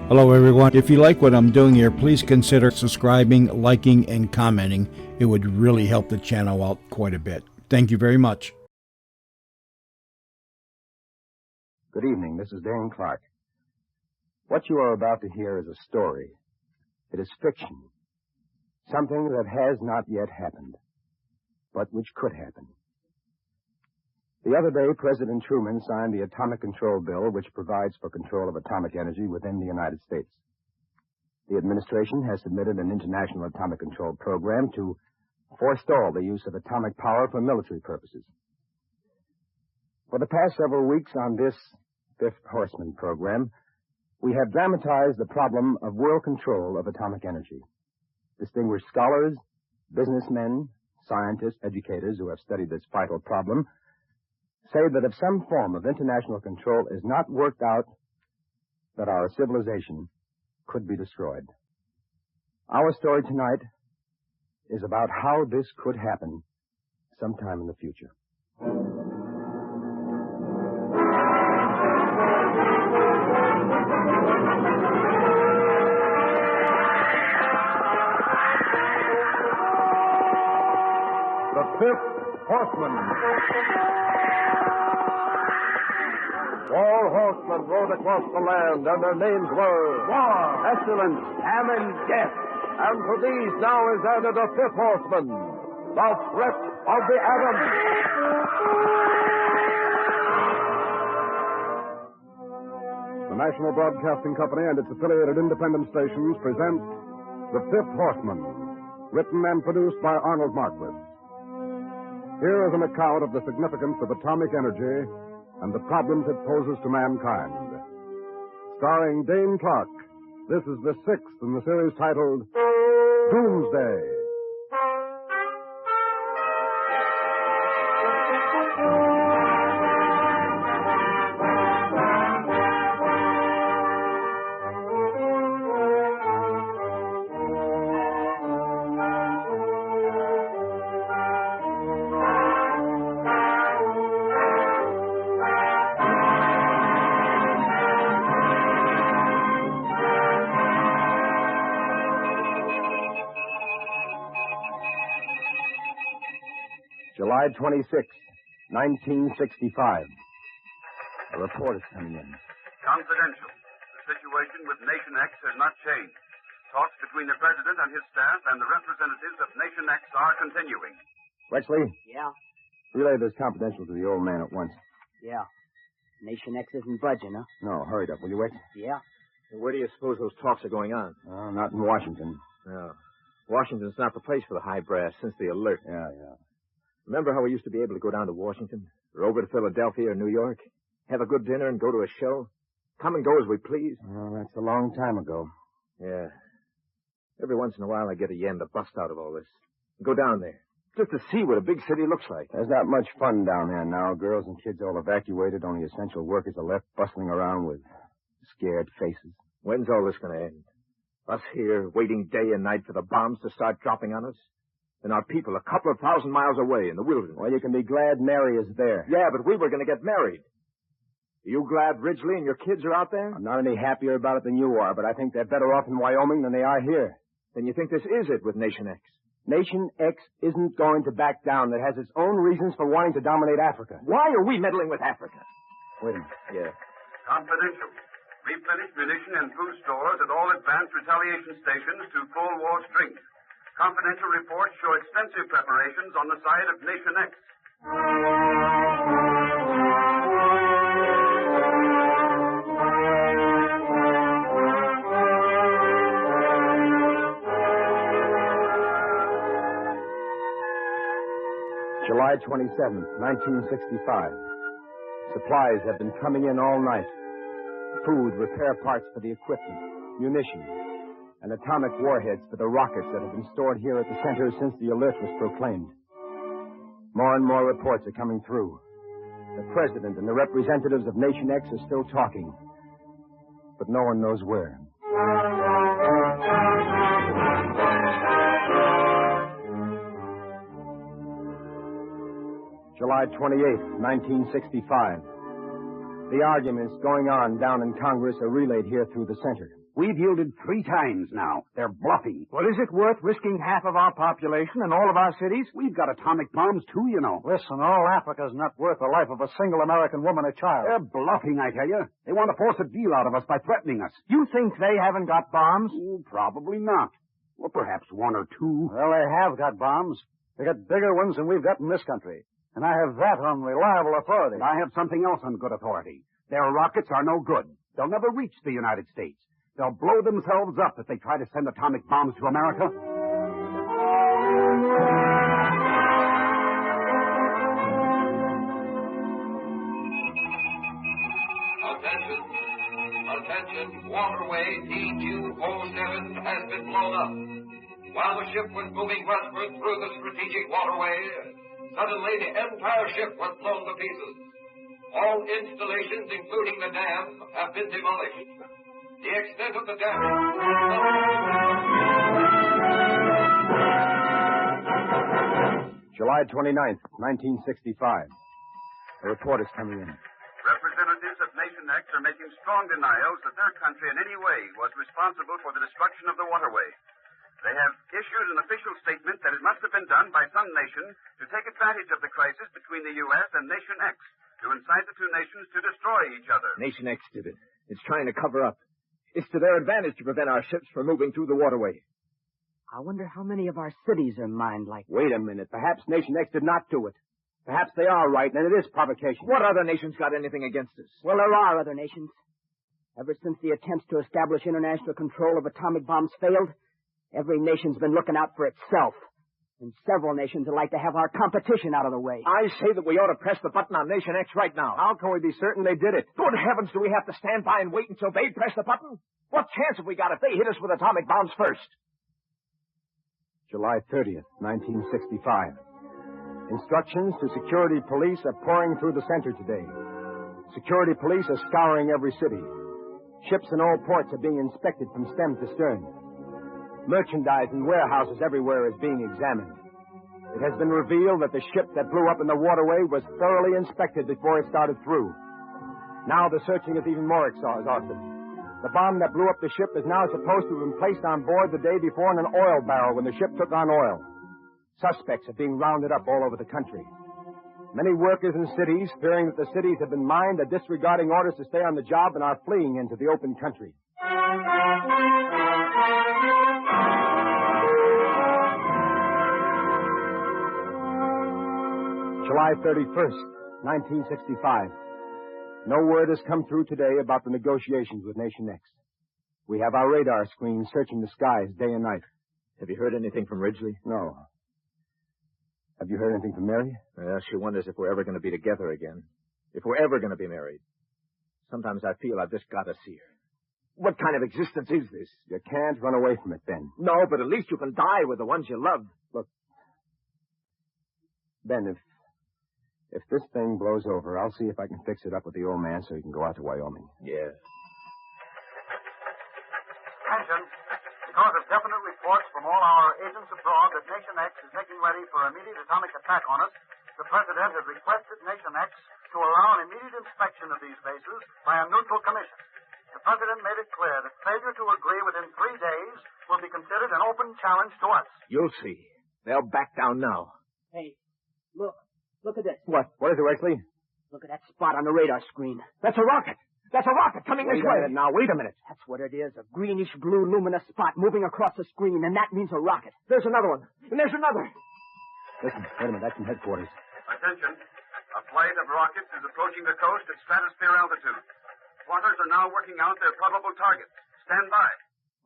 Hello, everyone. If you like what I'm doing here, please consider subscribing, liking, and commenting. It would really help the channel out quite a bit. Thank you very much. Good evening. This is Dane Clark. What you are about to hear is a story. It is fiction. Something that has not yet happened, but which could happen. The other day, President Truman signed the Atomic Control Bill, which provides for control of atomic energy within the United States. The administration has submitted an international atomic control program to forestall the use of atomic power for military purposes. For the past several weeks on this Fifth Horseman program, we have dramatized the problem of world control of atomic energy. Distinguished scholars, businessmen, scientists, educators who have studied this vital problem say that if some form of international control is not worked out, that our civilization could be destroyed. Our story tonight is about how this could happen sometime in the future. The Fifth Horseman. All horsemen rode across the land, and their names were War, Pestilence, Famine, Death. And to these now is added a fifth horseman, the threat of the atom. The National Broadcasting Company and its affiliated independent stations present The Fifth Horseman, written and produced by Arnold Marquis. Here is an account of the significance of atomic energy and the problems it poses to mankind. Starring Dane Clark, this is the sixth in the series titled Doomsday. July 26, 1965. A report is coming in. Confidential. The situation with Nation X has not changed. Talks between the President and his staff and the representatives of Nation X are continuing. Wexley, Yeah? relay this confidential to the old man at once. Yeah. Nation X isn't budging, huh? No, hurry it up, will you, Wex? Yeah. Where do you suppose those talks are going on? Not in Washington. No. Washington's not the place for the high brass since the alert. Yeah. Remember how we used to be able to go down to Washington, or over to Philadelphia or New York, have a good dinner and go to a show? Come and go as we please? Well, that's a long time ago. Yeah. Every once in a while I get a yen to bust out of all this. Go down there, just to see what a big city looks like. There's not much fun down there now. Girls and kids all evacuated. Only essential workers are left bustling around with scared faces. When's all this going to end? Us here, waiting day and night for the bombs to start dropping on us? And our people a couple of 1,000 miles away in the wilderness. Well, you can be glad Mary is there. Yeah, but we were going to get married. Are you glad Ridgely and your kids are out there? I'm not any happier about it than you are, but I think they're better off in Wyoming than they are here. Then you think this is it with Nation X? Nation X isn't going to back down. It has its own reasons for wanting to dominate Africa. Why are we meddling with Africa? Wait a minute. Yeah. Confidential. Replenish munition and food stores at all advanced retaliation stations to full war strength. Confidential reports show extensive preparations on the side of Nation X. July 27th, 1965. Supplies have been coming in all night. Food, repair parts for the equipment, munitions, and atomic warheads for the rockets that have been stored here at the center since the alert was proclaimed. More and more reports are coming through. The President and the representatives of Nation X are still talking, but no one knows where. July 28th, 1965. The arguments going on down in Congress are relayed here through the center. We've yielded 3 times now. They're bluffing. Well, is it worth risking half of our population and all of our cities? We've got atomic bombs, too, you know. Listen, all Africa's not worth the life of a single American woman or child. They're bluffing, I tell you. They want to force a deal out of us by threatening us. You think they haven't got bombs? Probably not. Well, perhaps 1 or 2. Well, they have got bombs. They got bigger ones than we've got in this country. And I have that on reliable authority. And I have something else on good authority. Their rockets are no good. They'll never reach the United States. They'll blow themselves up if they try to send atomic bombs to America. Attention, waterway D207 has been blown up. While the ship was moving westward through the strategic waterway, suddenly the entire ship was blown to pieces. All installations, including the dam, have been demolished. The extent of the damage... July 29th, 1965. A report is coming in. Representatives of Nation X are making strong denials that their country in any way was responsible for the destruction of the waterway. They have issued an official statement that it must have been done by some nation to take advantage of the crisis between the U.S. and Nation X, to incite the two nations to destroy each other. Nation X did it. It's trying to cover up. It's to their advantage to prevent our ships from moving through the waterway. I wonder how many of our cities are mined like that. Wait a minute. Perhaps Nation X did not do it. Perhaps they are right, and it is provocation. What other nations got anything against us? Well, there are other nations. Ever since the attempts to establish international control of atomic bombs failed, every nation's been looking out for itself. And several nations would like to have our competition out of the way. I say that we ought to press the button on Nation X right now. How can we be certain they did it? Good heavens, do we have to stand by and wait until they press the button? What chance have we got if they hit us with atomic bombs first? July 30th, 1965. Instructions to security police are pouring through the center today. Security police are scouring every city. Ships in all ports are being inspected from stem to stern. Merchandise in warehouses everywhere is being examined. It has been revealed that the ship that blew up in the waterway was thoroughly inspected before it started through. Now the searching is even more exhaustive. The bomb that blew up the ship is now supposed to have been placed on board the day before in an oil barrel when the ship took on oil. Suspects are being rounded up all over the country. Many workers in cities, fearing that the cities have been mined, are disregarding orders to stay on the job and are fleeing into the open country. July 31st, 1965. No word has come through today about the negotiations with Nation X. We have our radar screens searching the skies day and night. Have you heard anything from Ridgely? No. Have you heard anything from Mary? Well, she wonders if we're ever going to be together again. If we're ever going to be married. Sometimes I feel I've just got to see her. What kind of existence is this? You can't run away from it, Ben. No, but at least you can die with the ones you love. Look, Ben, if this thing blows over, I'll see if I can fix it up with the old man so he can go out to Wyoming. Yeah. Attention. Because of definite reports from all our agents abroad that Nation X is making ready for immediate atomic attack on us, the President has requested Nation X to allow an immediate inspection of these bases by a neutral commission. The President made it clear that failure to agree within 3 days will be considered an open challenge to us. You'll see. They'll back down now. Hey, look. Look at this. What? What is it, Wesley? Look at that spot on the radar screen. That's a rocket. That's a rocket coming this way. Wait a minute now. Wait a minute. That's what it is. A greenish-blue luminous spot moving across the screen, and that means a rocket. There's another one. And there's another. Listen, wait a minute. That's from headquarters. Attention. A flight of rockets is approaching the coast at stratosphere altitude. Plotters are now working out their probable targets. Stand by.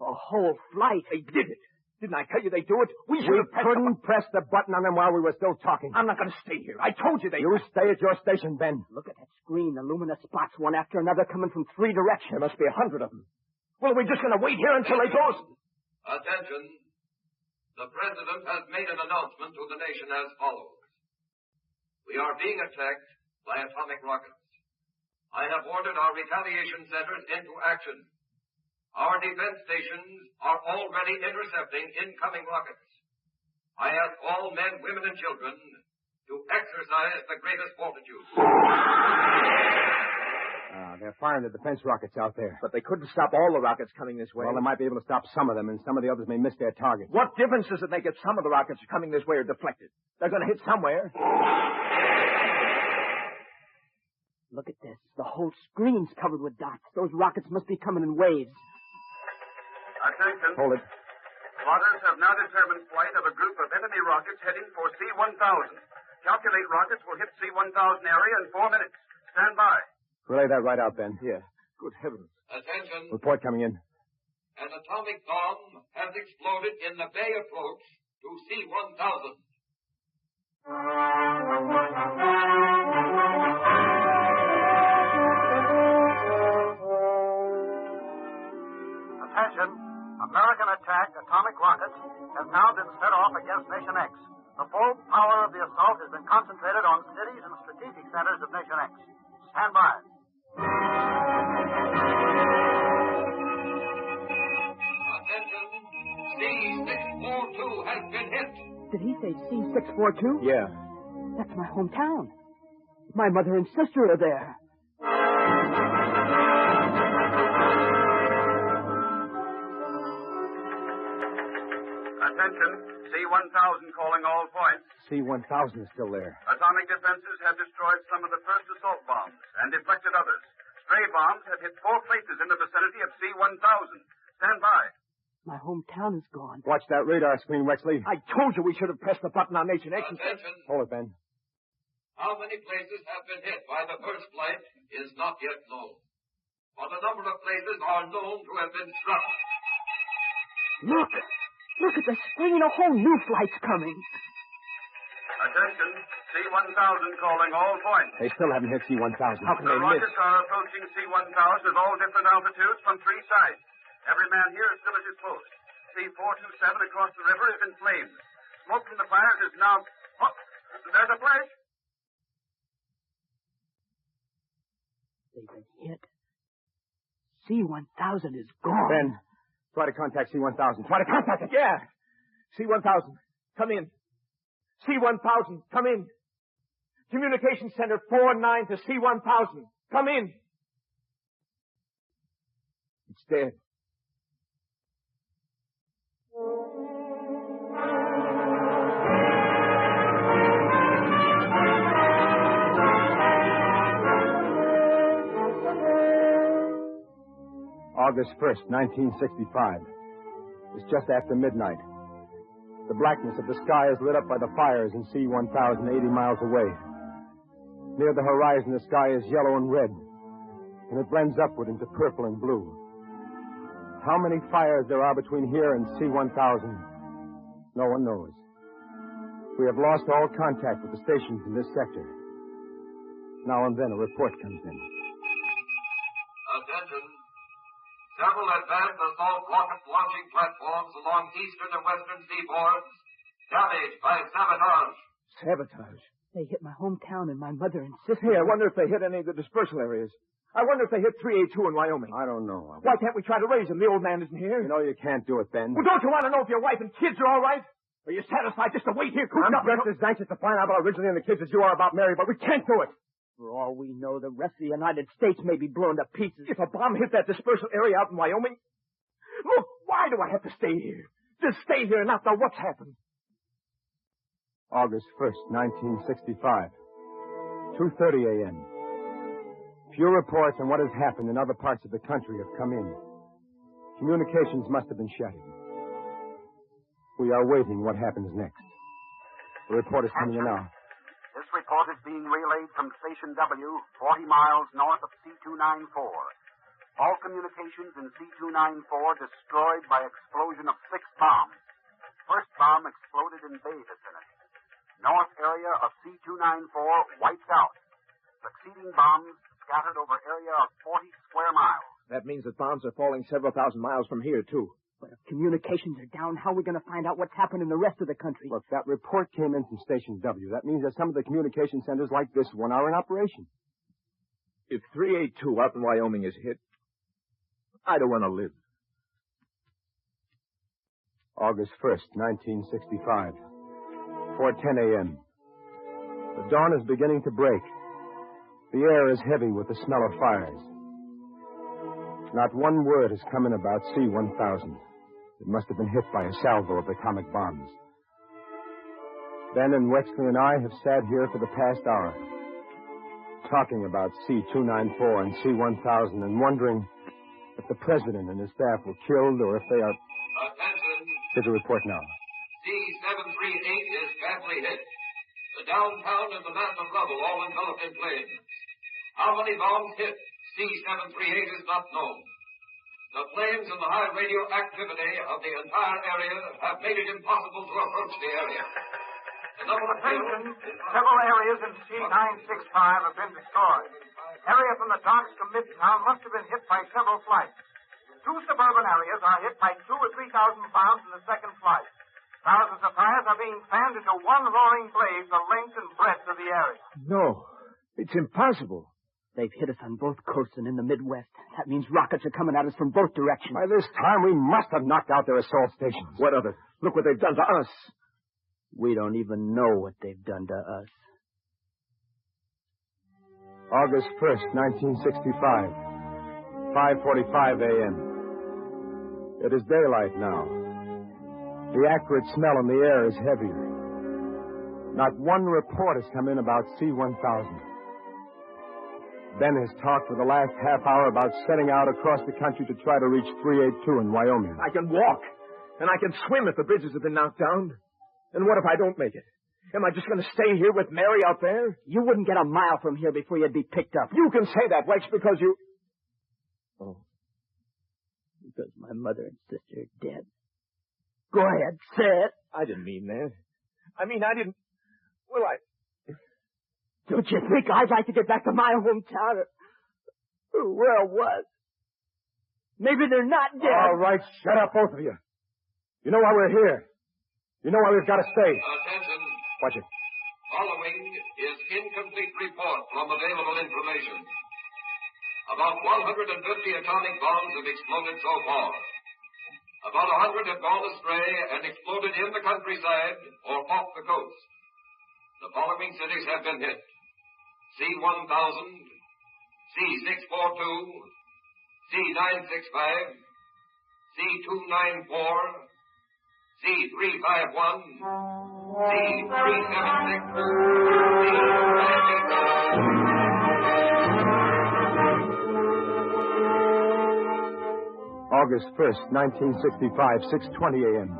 A whole flight. They did it. Didn't I tell you they do it? We couldn't press the button on them while we were still talking. I'm not going to stay here. I told you they... You stay at your station, Ben. Look at that screen. The luminous spots, one after another, coming from 3 directions. There must be 100 of them. Well, we're just going to wait here until they go... Attention. The President has made an announcement to the nation as follows. We are being attacked by atomic rockets. I have ordered our retaliation centers into action. Our defense stations are already intercepting incoming rockets. I ask all men, women, and children to exercise the greatest fortitude. They're firing the defense rockets out there. But they couldn't stop all the rockets coming this way. Well, they might be able to stop some of them, and some of the others may miss their targets. What difference does it make if some of the rockets are coming this way or deflected? They're going to hit somewhere. Look at this. The whole screen's covered with dots. Those rockets must be coming in waves. Attention. Hold it. Plotters have now determined flight of a group of enemy rockets heading for C-1000. Calculate rockets will hit C-1000 area in 4 minutes. Stand by. Relay that right out, Ben. Yeah. Good heavens. Attention. Report coming in. An atomic bomb has exploded in the bay approach to C-1000. Attention. American attack atomic rockets has now been set off against Nation X. The full power of the assault has been concentrated on cities and strategic centers of Nation X. Stand by. Attention. C-642 has been hit. Did he say C-642? Yeah. That's my hometown. My mother and sister are there. Attention. C-1000 calling all points. C-1000 is still there. Atomic defenses have destroyed some of the first assault bombs and deflected others. Stray bombs have hit 4 places in the vicinity of C-1000. Stand by. My hometown is gone. Watch that radar screen, Wexley. I told you we should have pressed the button on Nation X. Attention. Hold it, Ben. How many places have been hit by the first flight is not yet known. But a number of places are known to have been struck. Look! Look at the screen. A whole new flight's coming. Attention. C-1000 calling all points. They still haven't hit C-1000. How can The they miss? rockets are approaching C-1000 at all different altitudes from 3 sides. Every man here is still at his post. C-427 across the river is in flames. Smoke from the fires is now... Oh, there's a flash. They've been hit. C-1000 is gone. Ben, try to contact C-1000. Try to contact it. Yeah. C-1000, come in. C-1000, come in. Communications Center 49 to C-1000. Come in. It's dead. August 1st, 1965. It's just after midnight. The blackness of the sky is lit up by the fires in C-1000 80 miles away. Near the horizon, the sky is yellow and red, and it blends upward into purple and blue. How many fires there are between here and C-1000, no one knows. We have lost all contact with the stations in this sector. Now and then a report comes in. Attention. Several advanced assault rocket launching platforms along eastern and western seaboards damaged by sabotage. Sabotage. They hit my hometown and my mother and sister. Hey, I wonder if they hit any of the dispersal areas. I wonder if they hit 382 in Wyoming. I don't know. Why can't we try to raise him? The old man isn't here. You know you can't do it, Ben. Well, don't you want to know if your wife and kids are all right? Are you satisfied just to wait here cooped I'm up? just as anxious to find out about Ridgely and the kids as you are about Mary, but we can't do it. For all we know, the rest of the United States may be blown to pieces. If a bomb hit that dispersal area out in Wyoming... Look, why do I have to stay here? Just stay here and not know what's happened. August 1st, 1965. 2:30 a.m. Few reports on what has happened in other parts of the country have come in. Communications must have been shattered. We are waiting what happens next. The report is coming in now. This report is being relayed from Station W, 40 miles north of C-294. All communications in C-294 destroyed by explosion of 6 bombs. First bomb exploded in Bay vicinity. North area of C-294 wiped out. Succeeding bombs scattered over area of 40 square miles. That means that bombs are falling several thousand miles from here, too. But if communications are down, how are we going to find out what's happened in the rest of the country? Look, that report came in from Station W. That means that some of the communication centers like this one are in operation. If 382 out in Wyoming is hit, I don't want to live. August 1st, 1965. 4:10 a.m. The dawn is beginning to break. The air is heavy with the smell of fires. Not one word has come in about C-1000. It must have been hit by a salvo of atomic bombs. Ben and Wexley and I have sat here for the past hour, talking about C-294 and C-1000 and wondering if the president and his staff were killed or if they are... Attention. Here's a report now. C-738 is badly hit. The downtown and the mass of rubble all enveloped in flames. How many bombs hit C-738 is not known. The flames and the high radioactivity of the entire area have made it impossible to approach the area. Attention, several areas in C-965 have been destroyed. Area from the docks to Midtown must have been hit by several flights. 2 suburban areas are hit by 2,000 or 3,000 bombs in the second flight. Thousands of fires are being fanned into one roaring blaze the length and breadth of the area. No, it's impossible. They've hit us on both coasts and in the Midwest. That means rockets are coming at us from both directions. By this time, we must have knocked out their assault stations. What of it? Look what they've done to us. We don't even know what they've done to us. August 1st, 1965, 5:45 a.m. It is daylight now. The acrid smell in the air is heavier. Not one report has come in about C-1000. Ben has talked for the last half hour about setting out across the country to try to reach 382 in Wyoming. I can walk, and I can swim if the bridges have been knocked down. And what if I don't make it? Am I just going to stay here with Mary out there? You wouldn't get a mile from here before you'd be picked up. You can say that, Wex, because you... Oh. Because my mother and sister are dead. Go ahead, say it. I didn't mean that. I didn't... Well, Don't you think I'd like to get back to my hometown or where I was? Maybe they're not dead. All right, shut up, both of you. You know why we're here. You know why we've got to stay. Attention. Watch it. Following is incomplete report from available information. About 150 atomic bombs have exploded so far. About 100 have gone astray and exploded in the countryside or off the coast. The following cities have been hit. C-1000, C-642, C-965, C-294, C-351, C-376, C-589. August 1st, 1965, 6:20 a.m.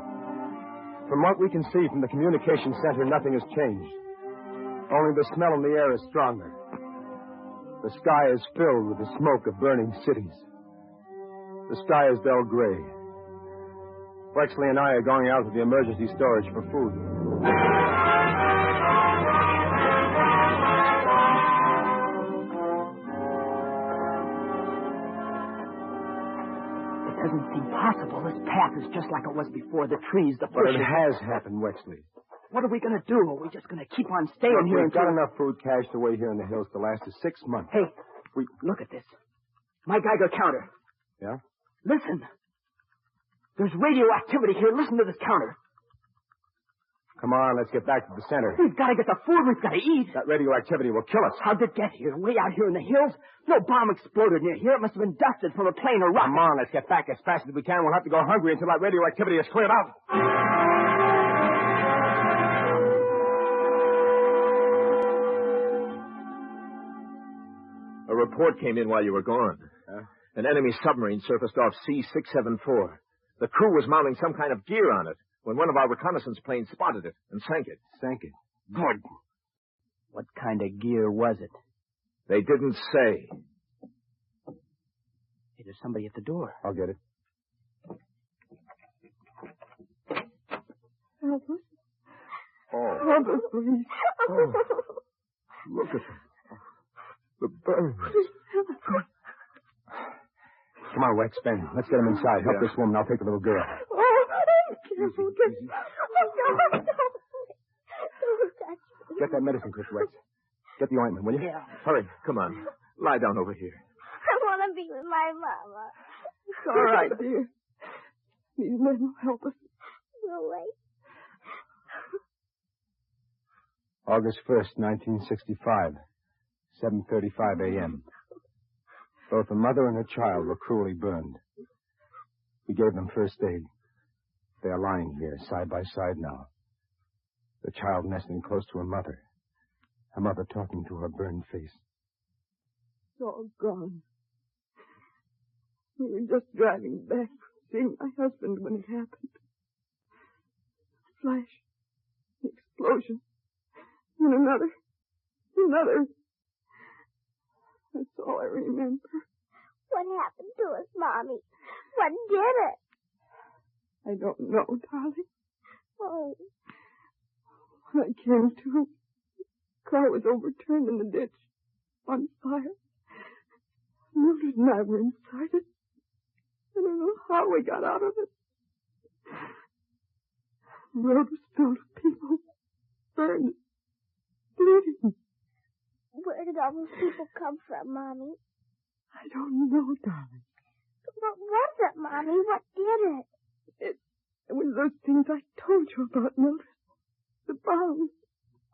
From what we can see from the communication center, nothing has changed. Only the smell in the air is stronger. The sky is filled with the smoke of burning cities. The sky is dull gray. Wexley and I are going out to the emergency storage for food. It doesn't seem possible. This path is just like it was before. The trees, the But bushes. it has happened, Wexley. What are we going to do? Are we just going to keep on staying here We've until... got enough food cached away here in the hills to last us 6 months. Hey, look at this. My Geiger counter. Yeah? Listen. There's radioactivity here. Listen to this counter. Come on, let's get back to the center. We've got to get the food. We've got to eat. That radioactivity will kill us. How'd it get here? Way out here in the hills? No bomb exploded near here. It must have been dusted from a plane or rocket. Come on, let's get back as fast as we can. We'll have to go hungry until that radioactivity is cleared out. A report came in while you were gone. An enemy submarine surfaced off C-674. The crew was mounting some kind of gear on it when one of our reconnaissance planes spotted it and sank it. Sank it. Good. What kind of gear was it? They didn't say. Hey, there's somebody at the door. I'll get it. Help us. Oh. Help us, please. Oh. Look at them. The burns. Come on, Wex, Ben. Let's get him inside. Help this woman. I'll take the little girl. Oh, careful. Oh, no. Don't touch me. Get that medicine quick, Wex. Get the ointment, will you? Yeah. Hurry. Come on. Lie down over here. I want to be with my mama. It's all right, dear. These men will help us. We'll wait. August 1st, 1965, 7:35 a.m. Both a mother and her child were cruelly burned. We gave them first aid. They are lying here, side by side now. The child nestling close to her mother talking to her burned face. It's all gone. We were just driving back from seeing my husband when it happened. Flash, an explosion, and another. That's all I remember. What happened to us, Mommy? What did it? I don't know, darling. Oh. When I came to, the car was overturned in the ditch, on fire. Mildred and I were inside it. I don't know how we got out of it. The road was filled with people, burned, bleeding. Where did all those people come from, Mommy? I don't know, darling. What was it, Mommy? What did it? It was those things I told you about, Mildred. The bombs.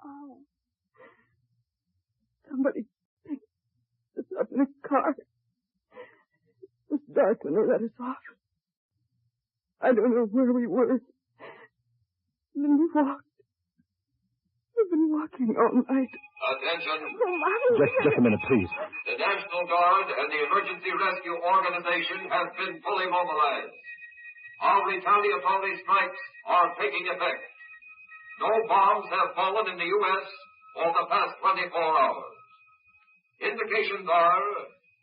Oh. Somebody picked us up in a car. It was dark when they let us off. I don't know where we were. And then we walked. We've been walking all night. Attention. Oh, Mommy. Just a minute, please. The National Guard and the Emergency Rescue Organization have been fully mobilized. Our retaliatory strikes are taking effect. No bombs have fallen in the U.S. for the past 24 hours. Indications are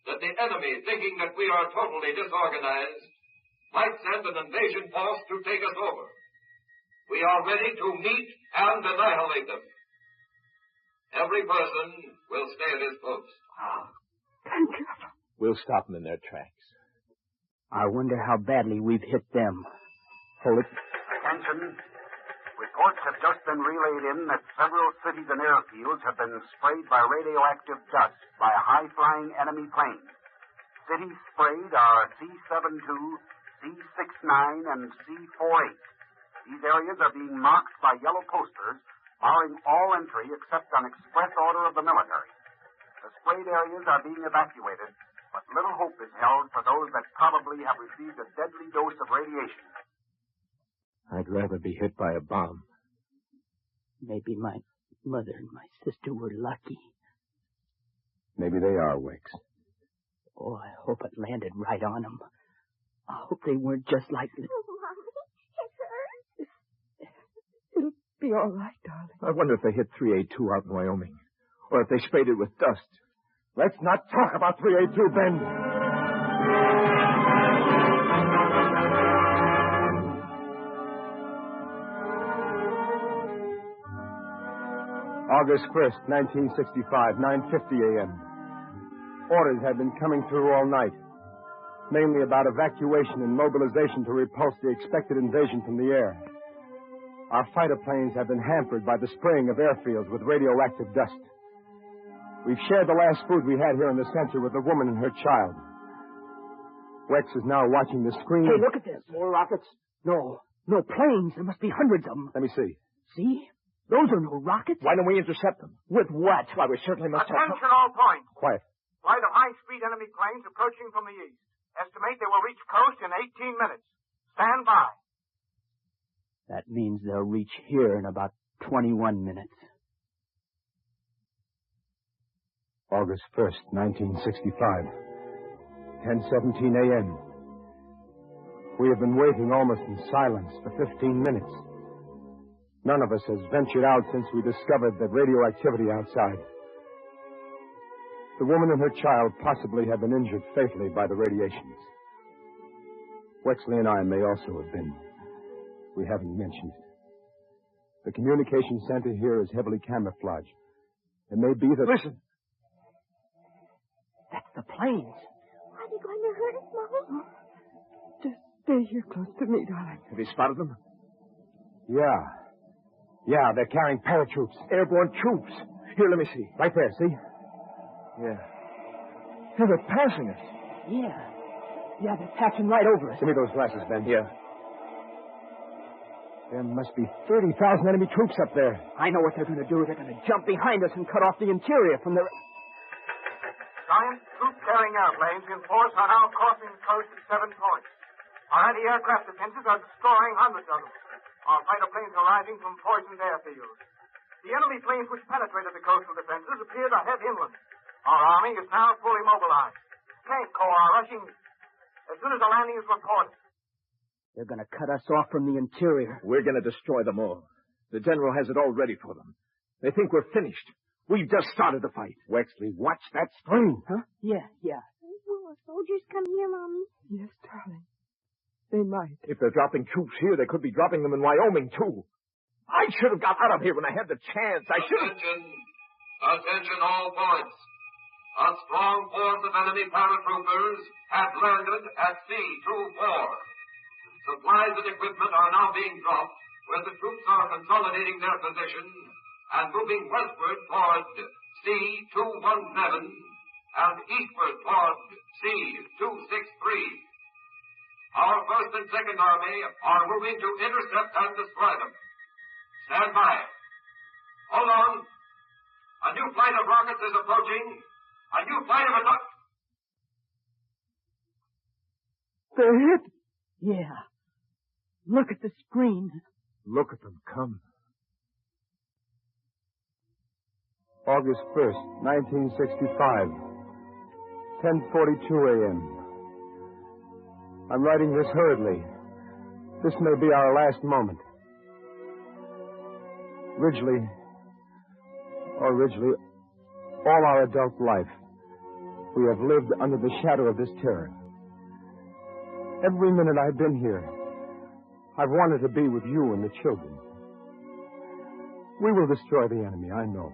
that the enemy, thinking that we are totally disorganized, might send an invasion force to take us over. We are ready to meet and annihilate them. Every person will stay at his post. Thank you. We'll stop them in their tracks. I wonder how badly we've hit them. Hold it. Attention. Reports have just been relayed in that several cities and airfields have been sprayed by radioactive dust by a high-flying enemy plane. Cities sprayed are C-72, C-69, and C-48. These areas are being marked by yellow posters, barring all entry except on express order of the military. The sprayed areas are being evacuated, but little hope is held for those that probably have received a deadly dose of radiation. I'd rather be hit by a bomb. Maybe my mother and my sister were lucky. Maybe they are, Wicks. Oh, I hope it landed right on them. I hope they weren't just like... Oh, Mommy, it hurts. It'll be all right, darling. I wonder if they hit 382 out in Wyoming. Or if they sprayed it with dust. Let's not talk about 382, Ben. August 1st, 1965, 9:50 a.m. Orders had been coming through all night, mainly about evacuation and mobilization to repulse the expected invasion from the air. Our fighter planes have been hampered by the spraying of airfields with radioactive dust. We've shared the last food we had here in the center with a woman and her child. Wex is now watching the screen. Hey, look at this. More rockets? No planes. There must be hundreds of them. Let me see. See? Those are no rockets. Why don't we intercept them? With what? Why, we certainly must have... Attention all points. Quiet. Flight of high-speed enemy planes approaching from the east. Estimate they will reach coast in 18 minutes. Stand by. That means they'll reach here in about 21 minutes. August 1st, 1965, 10:17 a.m. We have been waiting almost in silence for 15 minutes. None of us has ventured out since we discovered that radioactivity outside. The woman and her child possibly have been injured fatally by the radiations. Wexley and I may also have been. We haven't mentioned it. The communication center here is heavily camouflaged. It may be that... Listen. That's the planes. Are they going to hurt us, Mommy? Just stay here close to me, darling. Have you spotted them? Yeah, they're carrying paratroops. Airborne troops. Here, let me see. Right there, see? Yeah. Yeah, they're passing us. Yeah, they're passing right over us. Give me those glasses, Ben. Yeah. There must be 30,000 enemy troops up there. I know what they're going to do. They're going to jump behind us and cut off the interior from the... Giant troop-carrying airplanes in force are now crossing the coast at 7 points. Our anti-aircraft defenses are destroying hundreds of them. Our fighter planes are rising from poisoned airfields. The enemy planes which penetrated the coastal defenses appear to head inland. Our army is now fully mobilized. Tank corps are rushing as soon as the landing is reported. They're going to cut us off from the interior. We're going to destroy them all. The general has it all ready for them. They think we're finished. We've just started the fight. Wexley, watch that string. Huh? Yeah. Will the soldiers come here, Mommy? Yes, darling. They might. If they're dropping troops here, they could be dropping them in Wyoming, too. I should have got out of here when I had the chance. I should have... Attention all points. A strong force of enemy paratroopers have landed at C-24. Supplies and equipment are now being dropped where the troops are consolidating their position and moving westward toward C-217 and eastward toward C-263. Our 1st and 2nd Army are moving to intercept and destroy them. Stand by. Hold on. A new flight of rockets is approaching. A new flight of attack. They're hit. Yeah. Look at the screen. Look at them come. August 1st, 1965. 10:42 a.m. I'm writing this hurriedly. This may be our last moment. Ridgely, all our adult life, we have lived under the shadow of this terror. Every minute I've been here, I've wanted to be with you and the children. We will destroy the enemy, I know.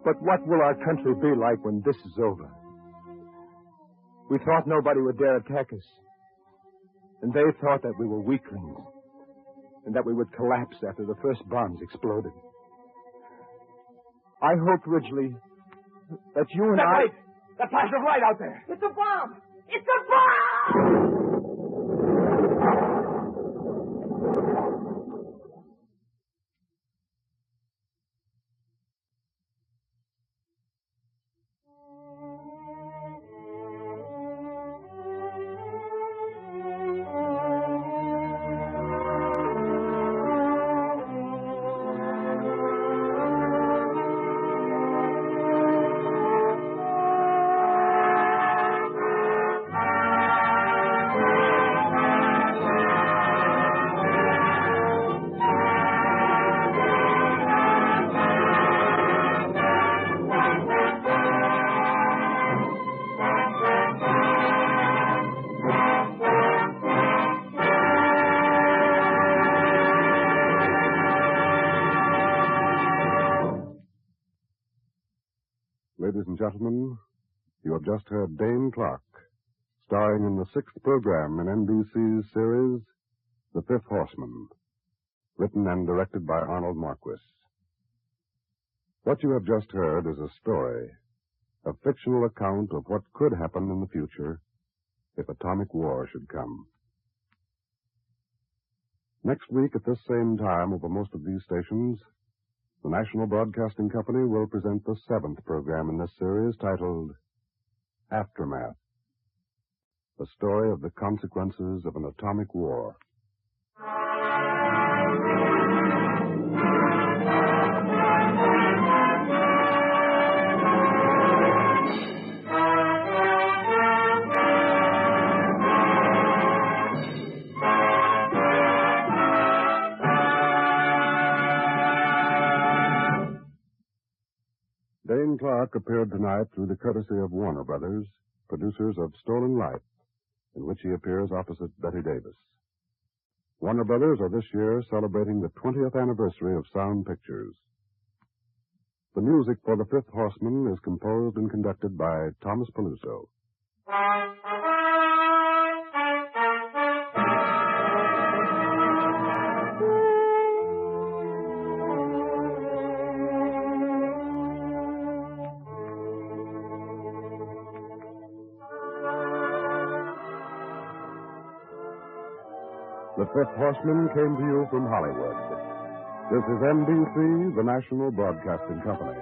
But what will our country be like when this is over? We thought nobody would dare attack us. And they thought that we were weaklings. And that we would collapse after the first bombs exploded. I hoped, Ridgely, that you and I... Light! That flash of light out there! It's a bomb! It's a bomb! Ladies and gentlemen, you have just heard Dane Clark, starring in the 6th program in NBC's series, The Fifth Horseman, written and directed by Arnold Marquis. What you have just heard is a story, a fictional account of what could happen in the future if atomic war should come. Next week at this same time over most of these stations, the National Broadcasting Company will present the 7th program in this series titled Aftermath, the story of the consequences of an atomic war. Dane Clark appeared tonight through the courtesy of Warner Brothers, producers of Stolen Life, in which he appears opposite Betty Davis. Warner Brothers are this year celebrating the 20th anniversary of Sound Pictures. The music for The Fifth Horseman is composed and conducted by Thomas Peluso. The Fifth Horseman came to you from Hollywood. This is NBC, the National Broadcasting Company.